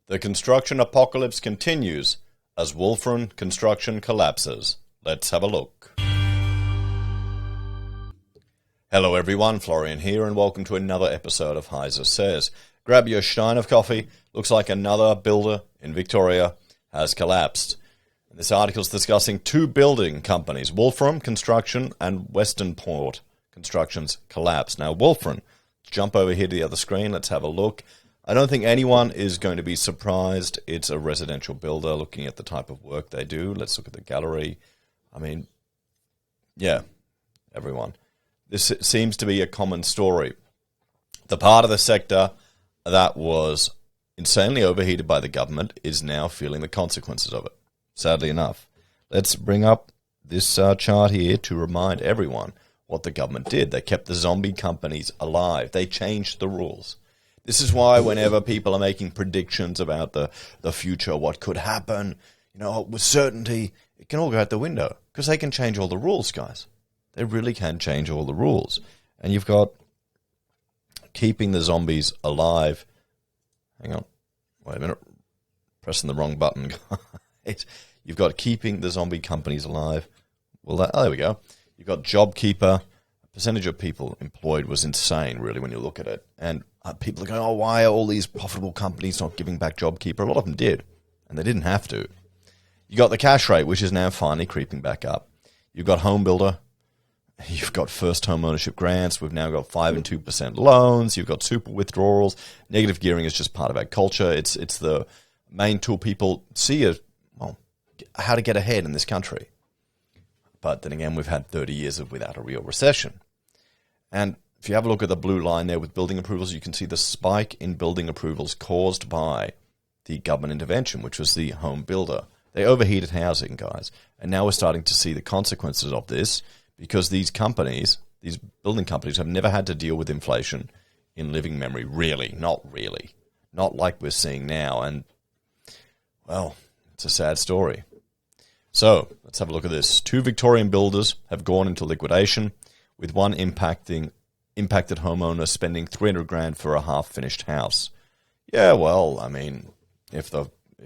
The construction apocalypse continues as Wulfrun construction collapses. Let's have a look. Hello everyone, Florian here, and welcome to another episode of HeiseSays. Grab your stein of coffee. Looks like another builder in Victoria has collapsed. And this article is discussing two building companies, Wulfrun Construction and Western Port Construction's collapse. Now, Wulfrun, jump over here to the other screen. Let's have a look. I don't think anyone is going to be surprised. It's a residential builder looking at the type of work they do. Let's look at the gallery. I mean, yeah, everyone. This seems to be a common story. The part of the sector that was insanely overheated by the government is now feeling the consequences of it, sadly enough. Let's bring up this chart here to remind everyone what the government did. They kept the zombie companies alive. They changed the rules. This is why whenever people are making predictions about the future, what could happen, with certainty, it can all go out the window because they can change all the rules, guys. They really can change all the rules. And you've got keeping the zombies alive. Hang on. Wait a minute. Pressing the wrong button. You've got keeping the zombie companies alive. Well, there we go. You've got JobKeeper. The percentage of people employed was insane, really, when you look at it. And people are going, why are all these profitable companies not giving back JobKeeper? A lot of them did, and they didn't have to. You got the cash rate, which is now finally creeping back up. You've got home builder. You've got first home ownership grants. We've now got 5 and 2% loans. You've got super withdrawals. Negative gearing is just part of our culture. It's the main tool people see how to get ahead in this country. But then again, we've had 30 years without a real recession. And if you have a look at the blue line there with building approvals, you can see the spike in building approvals caused by the government intervention, which was the home builder. They overheated housing, guys. And now we're starting to see the consequences of this because these companies, these building companies, have never had to deal with inflation in living memory. Really. Not like we're seeing now. And, well, it's a sad story. So let's have a look at this. 2 Victorian builders have gone into liquidation, with one impacted homeowner spending $300,000 for a half-finished house. Yeah, well, I mean, if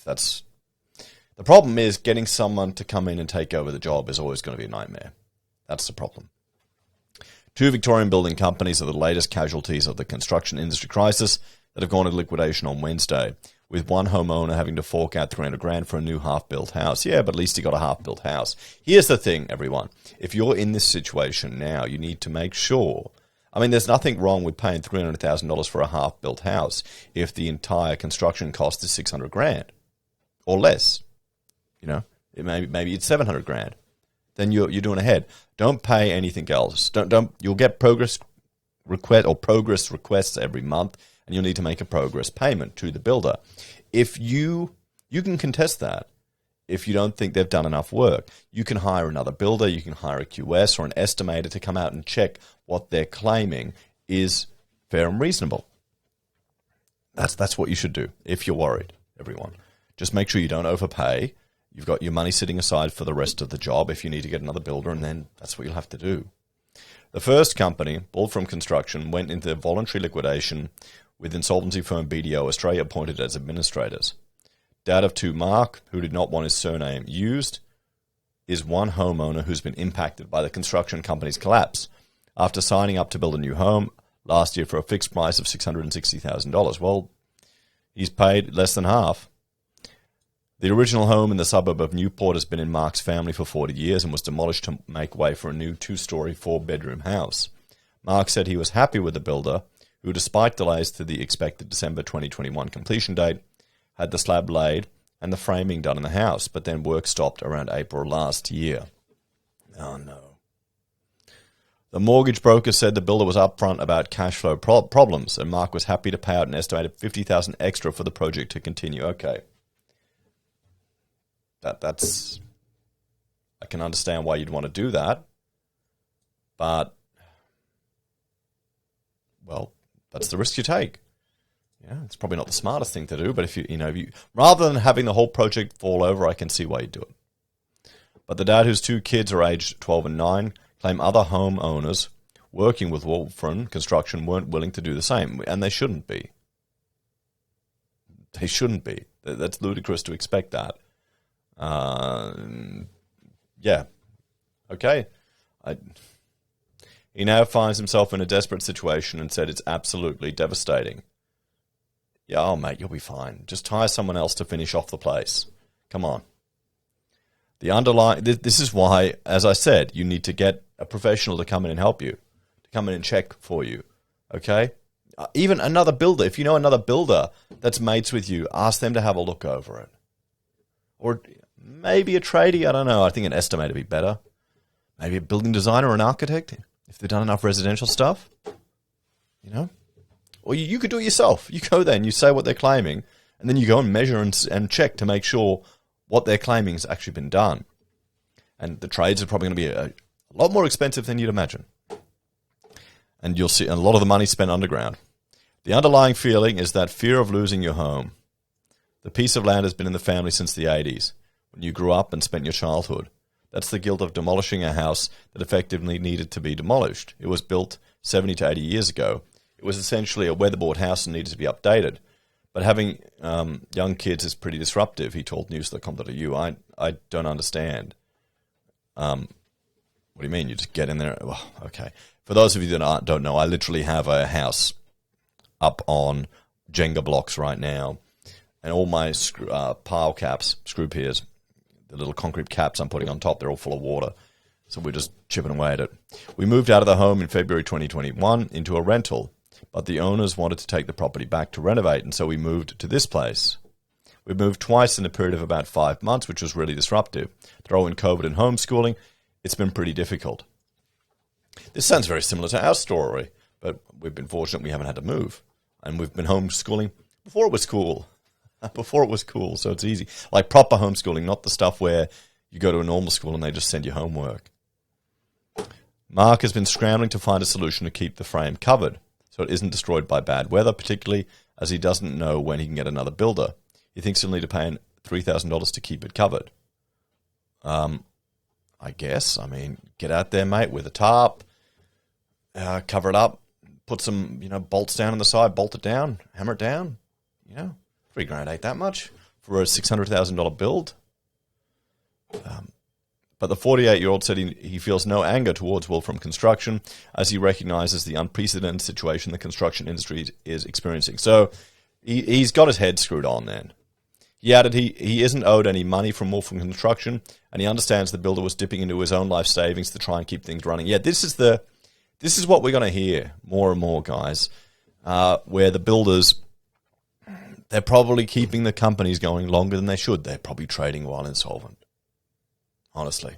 that's the problem is getting someone to come in and take over the job is always going to be a nightmare. That's the problem. 2 Victorian building companies are the latest casualties of the construction industry crisis that have gone into liquidation on Wednesday, with one homeowner having to fork out $300,000 for a new half-built house. Yeah, but at least he got a half-built house. Here's the thing, everyone. If you're in this situation now, you need to make sure. I mean, there's nothing wrong with paying $300,000 for a half-built house if the entire construction cost is $600,000 or less. Maybe it's $700,000. Then you're doing ahead. Don't pay anything else. You'll get progress requests every month, and you'll need to make a progress payment to the builder. If you can contest that. If you don't think they've done enough work, you can hire another builder, you can hire a QS or an estimator to come out and check what they're claiming is fair and reasonable. That's what you should do if you're worried, everyone. Just make sure you don't overpay. You've got your money sitting aside for the rest of the job if you need to get another builder, and then that's what you'll have to do. The first company, Wulfrun Construction, went into voluntary liquidation with insolvency firm BDO Australia appointed as administrators. Dad of 2 Mark, who did not want his surname used, is one homeowner who's been impacted by the construction company's collapse after signing up to build a new home last year for a fixed price of $660,000. Well, he's paid less than half. The original home in the suburb of Newport has been in Mark's family for 40 years and was demolished to make way for a new 2-story, 4-bedroom house. Mark said he was happy with the builder, who, despite delays to the expected December 2021 completion date, had the slab laid and the framing done in the house, but then work stopped around April last year. Oh, no. The mortgage broker said the builder was upfront about cash flow problems, and Mark was happy to pay out an estimated $50,000 extra for the project to continue. Okay. That's I can understand why you'd want to do that, but, well, that's the risk you take. Yeah, it's probably not the smartest thing to do, but if you rather than having the whole project fall over, I can see why you do it. But the dad, whose 2 kids are aged 12 and 9, claim other homeowners working with Wulfrun Construction weren't willing to do the same, and they shouldn't be. They shouldn't be. That's ludicrous to expect that. Yeah. Okay. He now finds himself in a desperate situation and said it's absolutely devastating. Yeah, oh, mate, you'll be fine. Just hire someone else to finish off the place. Come on. The underlying... This is why, as I said, you need to get a professional to come in and help you, to come in and check for you, okay? Even another builder. If you know another builder that's mates with you, ask them to have a look over it. Or maybe a tradie, I don't know. I think an estimator would be better. Maybe a building designer or an architect, if they've done enough residential stuff, you know? Or you could do it yourself. You go there and you say what they're claiming, and then you go and measure and check to make sure what they're claiming has actually been done. And the trades are probably going to be a lot more expensive than you'd imagine. And you'll see a lot of the money spent underground. The underlying feeling is that fear of losing your home. The piece of land has been in the family since the 80s, when you grew up and spent your childhood. That's the guilt of demolishing a house that effectively needed to be demolished. It was built 70 to 80 years ago. It was essentially a weatherboard house and needed to be updated. But having young kids is pretty disruptive, he told news.com.au. I don't understand. What do you mean? You just get in there? Oh, okay. For those of you that don't know, I literally have a house up on Jenga blocks right now. And all my pile caps, screw piers, the little concrete caps I'm putting on top, they're all full of water. So we're just chipping away at it. We moved out of the home in February 2021 into a rental. But the owners wanted to take the property back to renovate, and so we moved to this place. We moved twice in a period of about 5 months, which was really disruptive. Throw in COVID and homeschooling, it's been pretty difficult. This sounds very similar to our story, but we've been fortunate we haven't had to move. And we've been homeschooling before it was cool. Before it was cool, so it's easy. Like proper homeschooling, not the stuff where you go to a normal school and they just send you homework. Mark has been scrambling to find a solution to keep the frame covered, so it isn't destroyed by bad weather, particularly as he doesn't know when he can get another builder. He thinks he'll need to pay $3,000 to keep it covered. I guess. I mean, get out there, mate, with a tarp, cover it up, put some, bolts down on the side, bolt it down, hammer it down. $3,000 ain't that much for a $600,000 build. But the 48-year-old said he feels no anger towards Wulfrun Construction as he recognizes the unprecedented situation the construction industry is experiencing. So he's got his head screwed on then. He added he isn't owed any money from Wulfrun Construction, and he understands the builder was dipping into his own life savings to try and keep things running. Yeah, this is what we're going to hear more and more, guys, where the builders, they're probably keeping the companies going longer than they should. They're probably trading while insolvent. Honestly,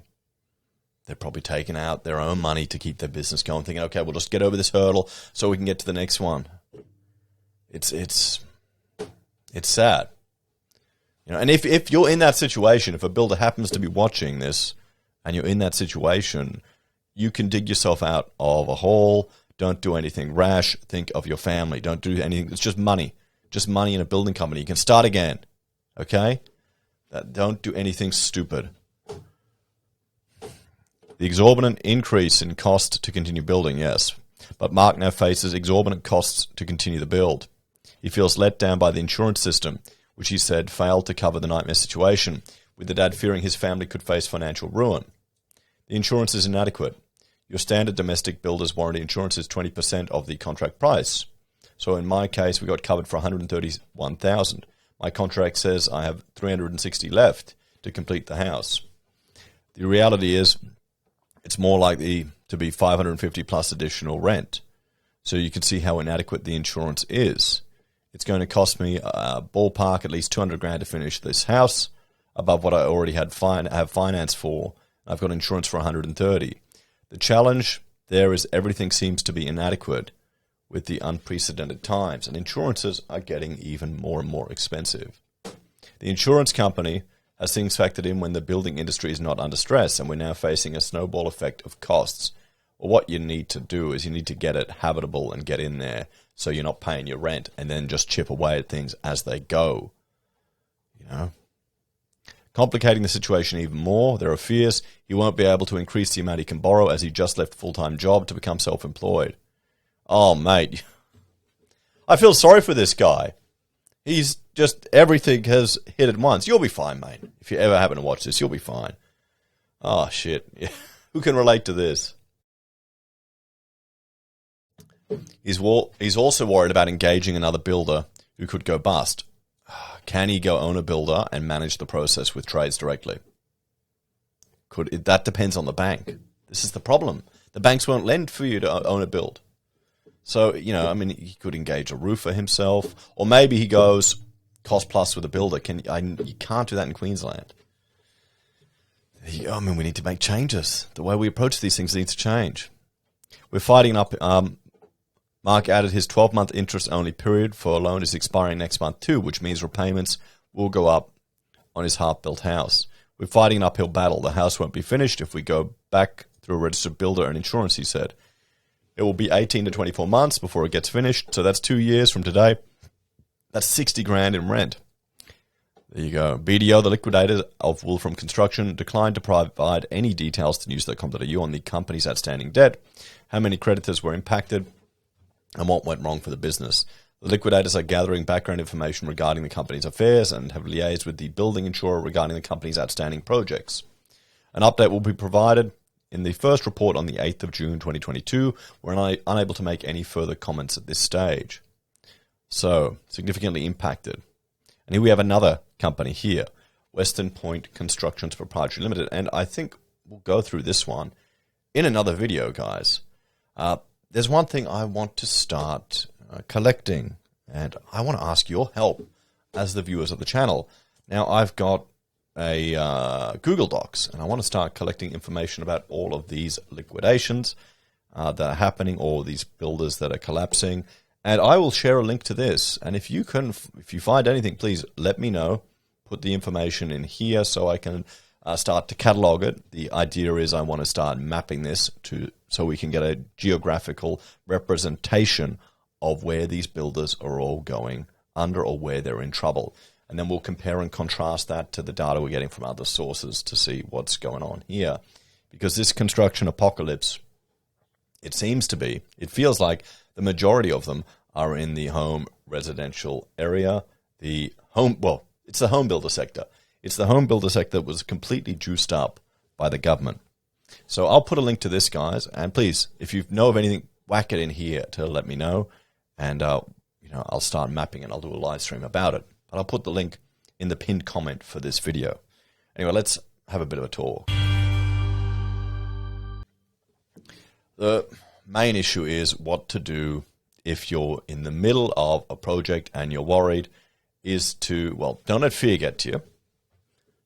they're probably taking out their own money to keep their business going, thinking, okay, we'll just get over this hurdle so we can get to the next one. It's sad. And if you're in that situation, if a builder happens to be watching this and you're in that situation, you can dig yourself out of a hole. Don't do anything rash. Think of your family. Don't do anything. It's just money. Just money in a building company. You can start again. Okay? Don't do anything stupid. The exorbitant increase in cost to continue building, yes. But Mark now faces exorbitant costs to continue the build. He feels let down by the insurance system, which he said failed to cover the nightmare situation, with the dad fearing his family could face financial ruin. The insurance is inadequate. Your standard domestic builder's warranty insurance is 20% of the contract price. So in my case, we got covered for $131,000. My contract says I have $360 left to complete the house. The reality is, it's more likely to be $550 plus additional rent. So you can see how inadequate the insurance is. It's going to cost me ballpark at least $200,000 to finish this house, above what I already have finance for. I've got insurance for $130,000. The challenge there is everything seems to be inadequate with the unprecedented times, and insurances are getting even more and more expensive. The insurance company has things factored in when the building industry is not under stress, and we're now facing a snowball effect of costs. Well, what you need to do is you need to get it habitable and get in there so you're not paying your rent and then just chip away at things as they go. Complicating the situation even more, there are fears he won't be able to increase the amount he can borrow as he just left a full-time job to become self-employed. Oh, mate. I feel sorry for this guy. He's just everything has hit at once. You'll be fine, mate. If you ever happen to watch this, you'll be fine. Oh, shit. Who can relate to this? He's also worried about engaging another builder who could go bust. Can he go own a builder and manage the process with trades directly? That depends on the bank. This is the problem. The banks won't lend for you to own a build. So, he could engage a roofer himself, or maybe he goes cost plus with a builder. You can't do that in Queensland. We need to make changes. The way we approach these things needs to change. We're fighting up. Mark added his 12-month interest-only period for a loan is expiring next month too, which means repayments will go up on his half-built house. We're fighting an uphill battle. The house won't be finished if we go back through a registered builder and insurance, he said. It will be 18 to 24 months before it gets finished, so that's 2 years from today. That's 60 grand in rent. There you go. BDO, the liquidator of Wulfrun Construction, declined to provide any details to news.com.au on the company's outstanding debt, how many creditors were impacted, and what went wrong for the business. The liquidators are gathering background information regarding the company's affairs and have liaised with the building insurer regarding the company's outstanding projects. An update will be provided in the first report on the 8th of June 2022. We're unable to make any further comments at this stage. So, significantly impacted. And here we have another company here, Western Point Constructions Proprietary Limited, and I think we'll go through this one in another video, guys. There's one thing I want to start collecting, and I want to ask your help as the viewers of the channel. Now, I've got a Google Docs, and I want to start collecting information about all of these liquidations that are happening, or these builders that are collapsing, and I will share a link to this. And if you find anything, please let me know. Put the information in here so I can start to catalog it. The idea is I want to start mapping this so we can get a geographical representation of where these builders are all going under or where they're in trouble. And then we'll compare and contrast that to the data we're getting from other sources to see what's going on here. Because this construction apocalypse, it feels like the majority of them are in the home residential area. It's the home builder sector. It's the home builder sector that was completely juiced up by the government. So I'll put a link to this, guys. And please, if you know of anything, whack it in here to let me know. And, I'll start mapping and I'll do a live stream about it. But I'll put the link in the pinned comment for this video. Anyway, let's have a bit of a talk. The main issue is what to do if you're in the middle of a project and you're worried is to, don't let fear get to you.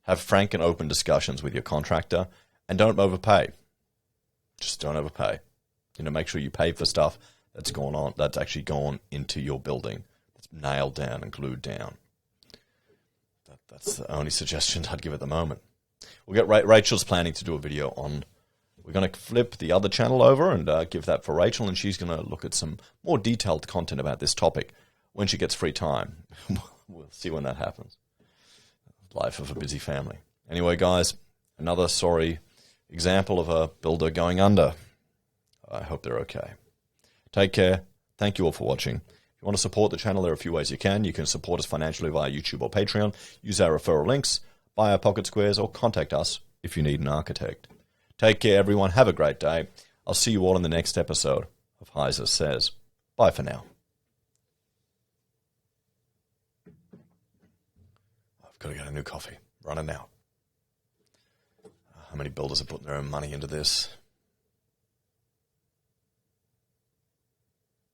Have frank and open discussions with your contractor and don't overpay. Just don't overpay. Make sure you pay for stuff that's actually gone into your building. That's nailed down and glued down. That's the only suggestion I'd give at the moment. We'll get Rachel's planning to do a video on. We're going to flip the other channel over and give that for Rachel, and she's going to look at some more detailed content about this topic when she gets free time. We'll see when that happens. Life of a busy family. Anyway, guys, another sorry example of a builder going under. I hope they're okay. Take care. Thank you all for watching. If you want to support the channel, there are a few ways you can. You can support us financially via YouTube or Patreon, use our referral links, buy our pocket squares, or contact us if you need an architect. Take care, everyone. Have a great day. I'll see you all in the next episode of HeiseSays. Bye for now. I've got to get a new coffee. Running out. How many builders are putting their own money into this?